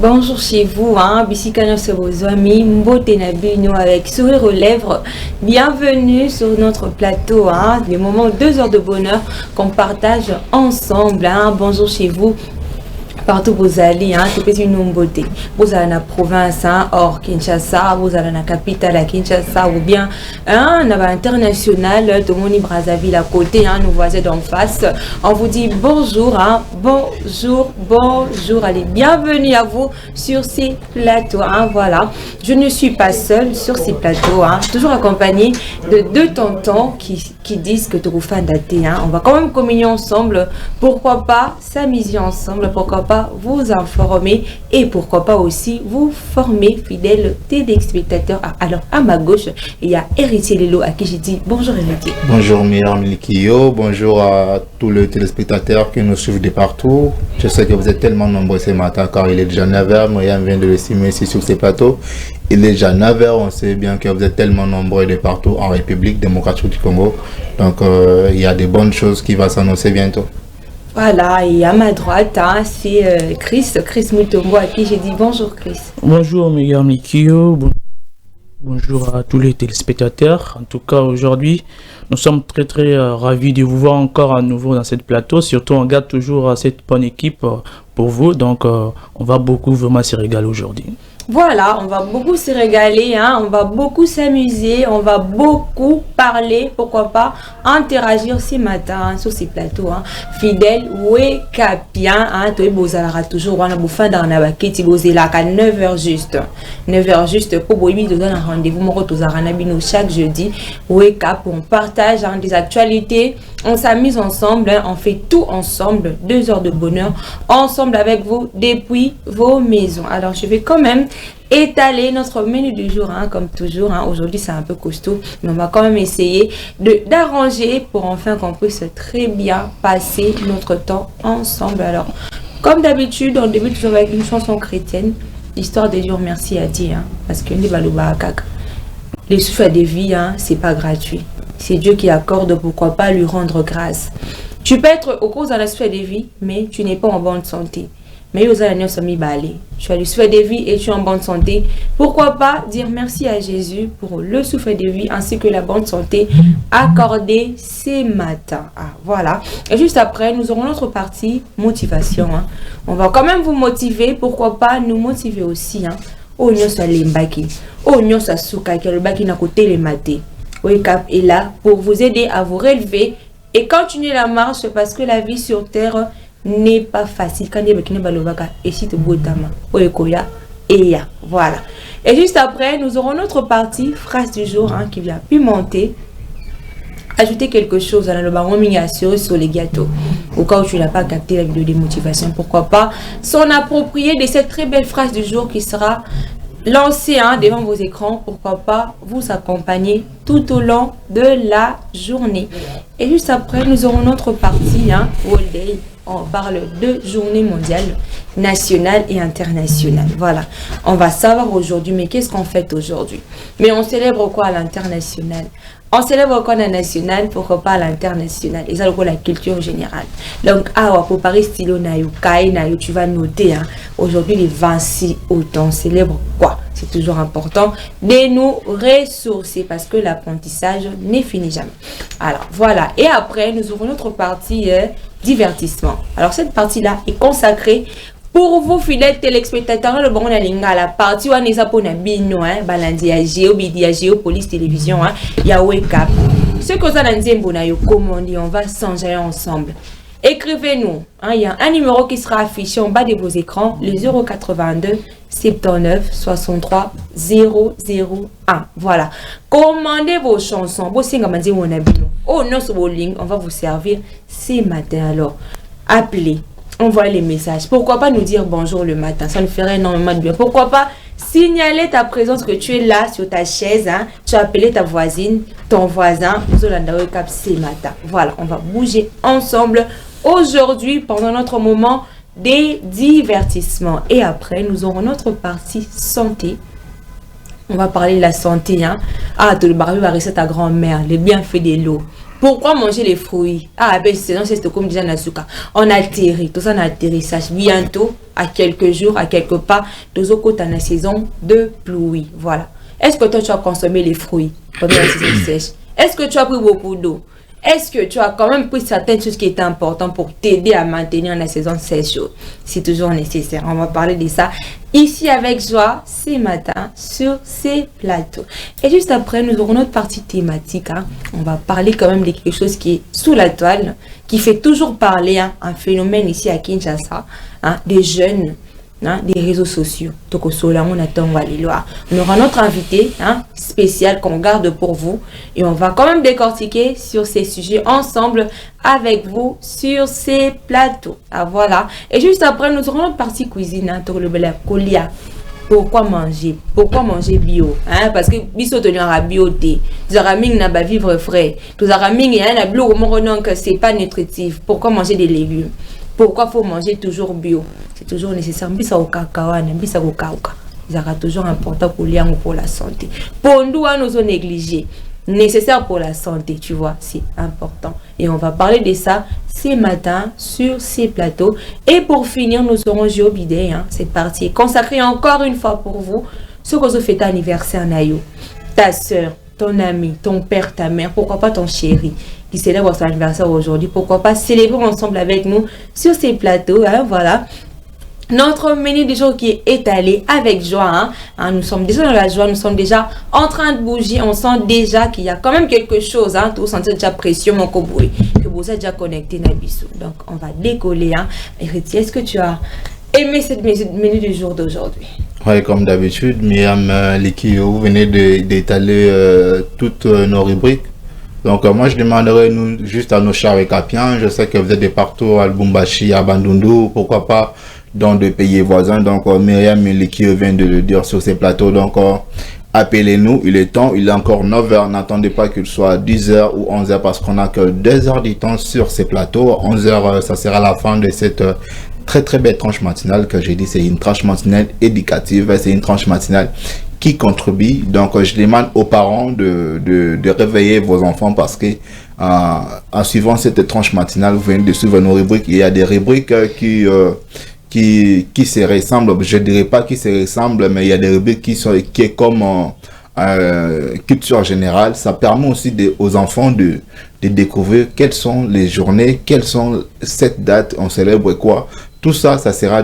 Bonjour chez vous, Bissikano c'est vos amis, Mbote Nabino avec sourire aux lèvres. Bienvenue sur notre plateau, des moments 2 heures de bonheur qu'on partage ensemble. Bonjour chez vous. Partout vous allez, c'est peut-être une beauté. Vous allez dans la province, hors Kinshasa, vous allez dans la capitale à Kinshasa, ou bien à l'international, de Moni Brazzaville à côté, nos voisins d'en face. On vous dit bonjour, bonjour, allez, bienvenue à vous sur ces plateaux. Voilà, je ne suis pas seule sur ces plateaux, toujours accompagnée de 2 tontons qui disent que tu fan daté. On va quand même communier ensemble, pourquoi pas s'amuser ensemble, pourquoi pas vous informer et pourquoi pas aussi vous former, fidèles téléspectateurs. Alors à ma gauche il y a Héritier Lelo à qui j'ai dit bonjour Héritier. Bonjour Myriam Likio, bonjour à tous les téléspectateurs qui nous suivent de partout. Je sais que vous êtes tellement nombreux ce matin car il est déjà 9h, Myriam vient de l'estimer ici sur ces plateaux. Il est déjà 9h, on sait bien que vous êtes tellement nombreux de partout en République démocratique du Congo. Donc il y a des bonnes choses qui vont s'annoncer bientôt. Voilà, et à ma droite, c'est Chris Mutombo à qui j'ai dit bonjour Chris. Bonjour Myriam Likio, bonjour à tous les téléspectateurs. En tout cas aujourd'hui, nous sommes très ravis de vous voir encore à nouveau dans cette plateau. Surtout on garde toujours cette bonne équipe pour vous, donc on va beaucoup vraiment se régaler aujourd'hui. Voilà, on va beaucoup se régaler, on va beaucoup s'amuser, on va beaucoup parler, pourquoi pas interagir ce matin sur ces plateaux. Fidèle, ouais, capien, toi bozala toujours, on a bouffé dans la baquette, bozela à 9h juste. 9h juste, pour vous donner un rendez-vous, mon retour à chaque jeudi. Ouais, cap, on partage des actualités, on s'amuse ensemble, on fait tout ensemble, 2 heures de bonheur, ensemble avec vous, depuis vos maisons. Alors, je vais quand même étaler notre menu du jour, comme toujours. Aujourd'hui, c'est un peu costaud, mais on va quand même essayer d'arranger pour enfin qu'on puisse très bien passer notre temps ensemble. Alors, comme d'habitude, on débute toujours avec une chanson chrétienne, histoire de dire merci à Dieu, parce que les souffles de vie, c'est pas gratuit. C'est Dieu qui accorde, pourquoi pas lui rendre grâce. Tu peux être au cours de la souffle de vie, mais tu n'es pas en bonne santé. Mais tu as le souffle de vie et tu es en bonne santé. Pourquoi pas dire merci à Jésus pour le souffle de vie ainsi que la bonne santé accordée ce matin. Voilà. Et juste après, nous aurons notre partie motivation. On va quand même vous motiver. Pourquoi pas nous motiver aussi. Oh, nous sommes les mbaki. Oh, nous sommes souka qui le baki n'a côté les matés. Wake Up est là pour vous aider à vous relever et continuer la marche parce que la vie sur terre n'est pas facile. Quand il y a et si tu voilà. Et juste après, nous aurons notre partie phrase du jour qui vient pimenter. Ajouter quelque chose dans le baron miniature sur les gâteaux. Au cas où tu n'as pas capté la vidéo de motivation, pourquoi pas s'en approprier de cette très belle phrase du jour qui sera lancez devant vos écrans, pourquoi pas vous accompagner tout au long de la journée. Et juste après, nous aurons notre partie World Day. On parle de journée mondiale, nationale et internationale. Voilà, on va savoir aujourd'hui, mais qu'est-ce qu'on fait aujourd'hui? Mais on célèbre quoi à l'international? On célèbre quoi à la nationale, pourquoi pas à l'international? Et ça, c'est la culture générale. Donc, pour Paris, stylo, tu vas noter, aujourd'hui, les 26 août, on célèbre quoi? C'est toujours important de nous ressourcer parce que l'apprentissage n'est fini jamais. Alors, voilà. Et après, nous aurons notre partie divertissement. Alors, cette partie-là est consacrée pour vous, fidèles téléspectateurs, le bon à la partie où on est pour Nabino, Balandi à Géo, Police Télévision, il y a Wake Up. Ce que vous allez dire, comment on dit, on va s'engager ensemble. Écrivez-nous, il y a un numéro qui sera affiché en bas de vos écrans, le 082 79 63 001. Voilà. Commandez vos chansons. Oh non, on va vous servir ce matin. Alors, appelez. Envoie les messages. Pourquoi pas nous dire bonjour le matin? Ça nous ferait énormément de bien. Pourquoi pas signaler ta présence, que tu es là sur ta chaise. Tu as appelé ta voisine, ton voisin. Nous allons Wake Up ce matin. Voilà, on va bouger ensemble aujourd'hui pendant notre moment des divertissements. Et après, nous aurons notre partie santé. On va parler de la santé. Tout le baril va rester ta grand-mère, les bienfaits de l'eau. Pourquoi manger les fruits? Ah, ben c'est comme disait Nasuka. On atterrit, tout ça en atterrissage. Bientôt, à quelques jours, à quelques pas, tous au côté de la saison de pluie. Voilà. Est-ce que toi, tu as consommé les fruits pendant la saison sèche? Est-ce que tu as pris beaucoup d'eau? Est-ce que tu as quand même pris certaines choses qui étaient importantes pour t'aider à maintenir la saison sèche? C'est toujours nécessaire. On va parler de ça ici avec joie ce matin sur ces plateaux. Et juste après, nous aurons notre partie thématique. On va parler quand même de quelque chose qui est sous la toile, qui fait toujours parler, un phénomène ici à Kinshasa, des jeunes. Des réseaux sociaux. Donc, on aura notre invité spécial qu'on garde pour vous et on va quand même décortiquer sur ces sujets ensemble avec vous sur ces plateaux. Ah, voilà. Et juste après, nous aurons notre partie cuisine. Pourquoi manger? Pourquoi manger bio? Parce que biso tenir bio thé. Nous avons vivre frais. Nous avons c'est pas nutritif. Pourquoi manger des légumes? Pourquoi faut manger toujours bio? C'est toujours nécessaire. Bisa au cacao, bisa au cacao. C'est toujours important pour l'homme ou pour la santé. Pour nous, nous sommes négligés. Nécessaire pour la santé, tu vois, c'est important. Et on va parler de ça ce matin sur ces plateaux. Et pour finir, nous aurons Géobidé. C'est parti. Consacré encore une fois pour vous. Ce que vous faites anniversaire, Nayo. Ta soeur, ton ami, ton père, ta mère, pourquoi pas ton chéri qui célèbre son anniversaire aujourd'hui, pourquoi pas célébrer ensemble avec nous sur ces plateaux, voilà. Notre menu du jour qui est étalé avec joie, nous sommes déjà dans la joie, nous sommes déjà en train de bouger, on sent déjà qu'il y a quand même quelque chose, tout sentir déjà pression, mon cowboy, que vous êtes déjà connecté, Nabissou. Donc on va décoller, Héritier, est-ce que tu as aimé cette menu du jour d'aujourd'hui? Oui, comme d'habitude, Myriam Likio, vous venez d'étaler toutes nos rubriques. Donc moi je demanderais juste à nos chers Capiens, je sais que vous êtes de partout à Lubumbashi, à Bandundu, pourquoi pas dans des pays voisins. Donc Myriam Likio vient de le dire sur ces plateaux, donc appelez-nous, il est temps, il est encore 9h, n'attendez pas qu'il soit 10h ou 11h parce qu'on n'a que 2 heures du temps sur ces plateaux. 11h, ça sera la fin de cette très belle tranche matinale que j'ai dit, c'est une tranche matinale éducative, c'est une tranche matinale qui contribue. Donc je demande aux parents de réveiller vos enfants parce que en suivant cette tranche matinale, vous venez de suivre nos rubriques. Il y a des rubriques qui se ressemblent, je dirais pas qui se ressemblent, mais il y a des rubriques qui est comme culture générale. Ça permet aussi aux enfants de découvrir quelles sont les journées, quelles sont cette date, on célèbre quoi. Tout ça, ça sera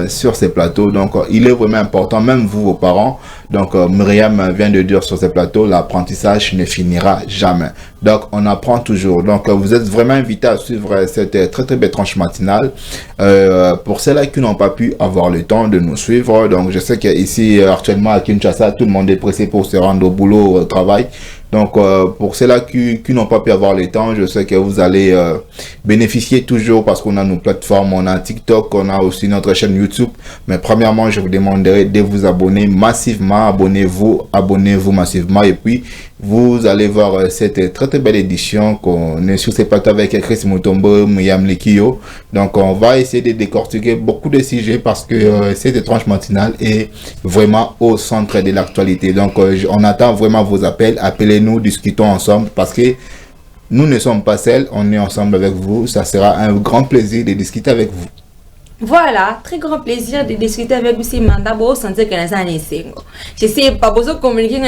sur ces plateaux. Donc, il est vraiment important, même vous, vos parents. Donc, Myriam vient de dire sur ces plateaux, l'apprentissage ne finira jamais. Donc, on apprend toujours. Donc, vous êtes vraiment invités à suivre cette très belle tranche matinale. Pour ceux-là qui n'ont pas pu avoir le temps de nous suivre, donc je sais qu'ici, actuellement à Kinshasa, tout le monde est pressé pour se rendre au boulot, au travail. Donc, pour ceux-là qui n'ont pas pu avoir le temps, je sais que vous allez bénéficier toujours parce qu'on a nos plateformes, on a TikTok, on a aussi notre chaîne YouTube. Mais premièrement, je vous demanderai de vous abonner massivement, abonnez-vous massivement et puis vous allez voir cette très belle édition qu'on est sur ces plateaux avec Chris Mutombo, Myriam Likio. Donc, on va essayer de décortiquer beaucoup de sujets parce que cette tranche matinale est vraiment au centre de l'actualité. Donc, on attend vraiment vos appels. Appelez-nous, discutons ensemble parce que nous ne sommes pas seuls, on est ensemble avec vous. Ça sera un grand plaisir de discuter avec vous. Voilà, très grand plaisir de discuter avec vous. C'est mandat, vous sentez que je sais pas, vous communiquer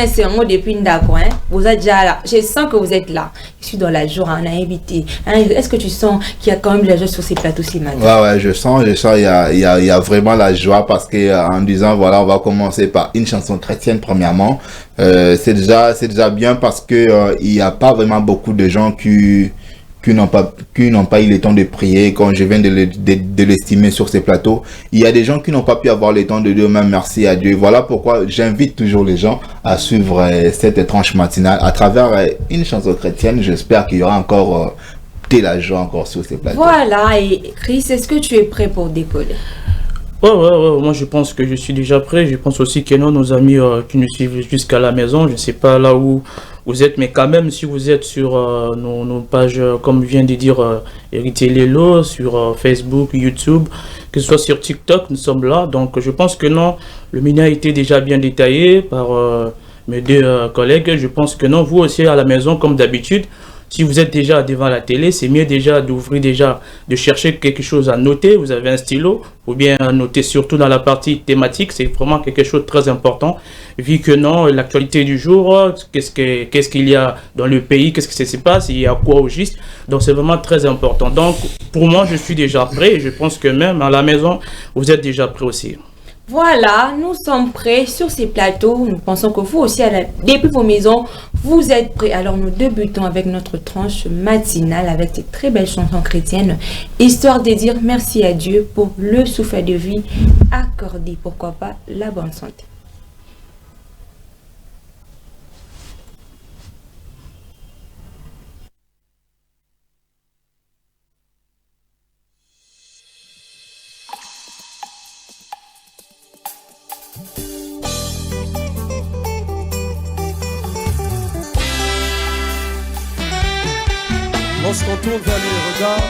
depuis une date, vous êtes déjà là. Je sens que vous êtes là. Je suis dans la joie, on a invité. Est-ce que tu sens qu'il y a quand même de la joie sur ces plateaux ce matin? Ouais, je sens, il y a vraiment la joie parce que en disant, voilà, on va commencer par une chanson chrétienne premièrement. C'est déjà bien parce que il n'y a pas vraiment beaucoup de gens qui n'ont pas eu le temps de prier, quand je viens de l'estimer sur ces plateaux. Il y a des gens qui n'ont pas pu avoir le temps de dire même merci à Dieu. Voilà pourquoi j'invite toujours les gens à suivre cette tranche matinale à travers une chanson chrétienne. J'espère qu'il y aura encore de la joie encore sur ces plateaux. Voilà, et Chris, est-ce que tu es prêt pour décoller? Ouais, moi je pense que je suis déjà prêt. Je pense aussi que nos amis qui nous suivent jusqu'à la maison, je ne sais pas là où vous êtes, mais quand même si vous êtes sur nos pages, comme vient de dire Héritier Lelo, sur Facebook, YouTube, que ce soit sur TikTok, nous sommes là. Donc je pense que non, le menu a été déjà bien détaillé par mes deux collègues. Je pense que non, vous aussi à la maison, comme d'habitude, Si vous êtes déjà devant la télé, c'est mieux déjà d'ouvrir déjà, de chercher quelque chose à noter. Vous avez un stylo, ou bien noter surtout dans la partie thématique. C'est vraiment quelque chose de très important. Vu que non, l'actualité du jour, qu'est-ce qu'il y a dans le pays, qu'est-ce qui se passe, il y a quoi au juste. Donc c'est vraiment très important. Donc pour moi, je suis déjà prêt et je pense que même à la maison, vous êtes déjà prêt aussi. Voilà, nous sommes prêts sur ces plateaux. Nous pensons que vous aussi, depuis vos maisons, vous êtes prêts. Alors nous débutons avec notre tranche matinale avec ces très belles chansons chrétiennes, histoire de dire merci à Dieu pour le souffle de vie accordé. Pourquoi pas la bonne santé. Lorsqu'on tourne vers lui les regards,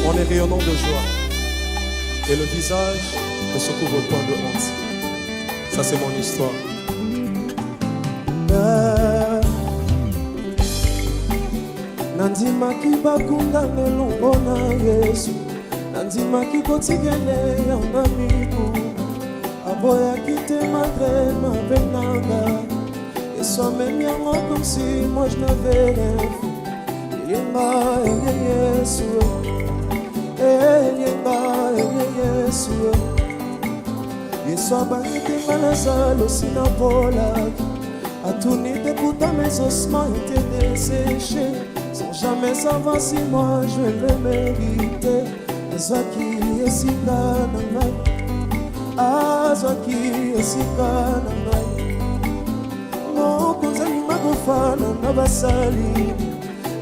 on est rayonnant de joie et le visage ne se couvre point de honte. Ça c'est mon histoire. Nandimaki bakunda nelongo na Yesu, nandimaki kotikele yanga miku, aboyaki te malgré ma benanga. Et soit même yango comme si moi je n'avais rien fait. Yenga Yesu, yenga Yesu. Yesu abaki manazalo sinapolaki. Atunite pourtant mes ossements étaient desséchés. Sans jamais savoir si moi je le méritais. Azwaki esika nangai, azwaki esika nangai. Konzani magofana na basali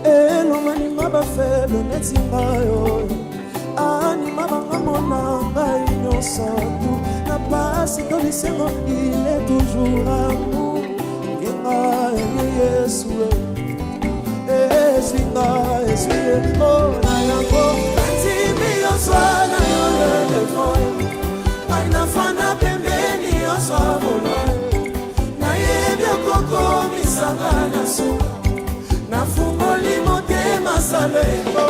elomani mabafebe netimbayo anima bangamona ngai nyosatu na pasi tolisengo il est toujours amour yenga Yesu esinga esue na yango antimi yoswana yolelefo ainafana pembeni yoswabona Koko misanga na suka na fungoli motema saleko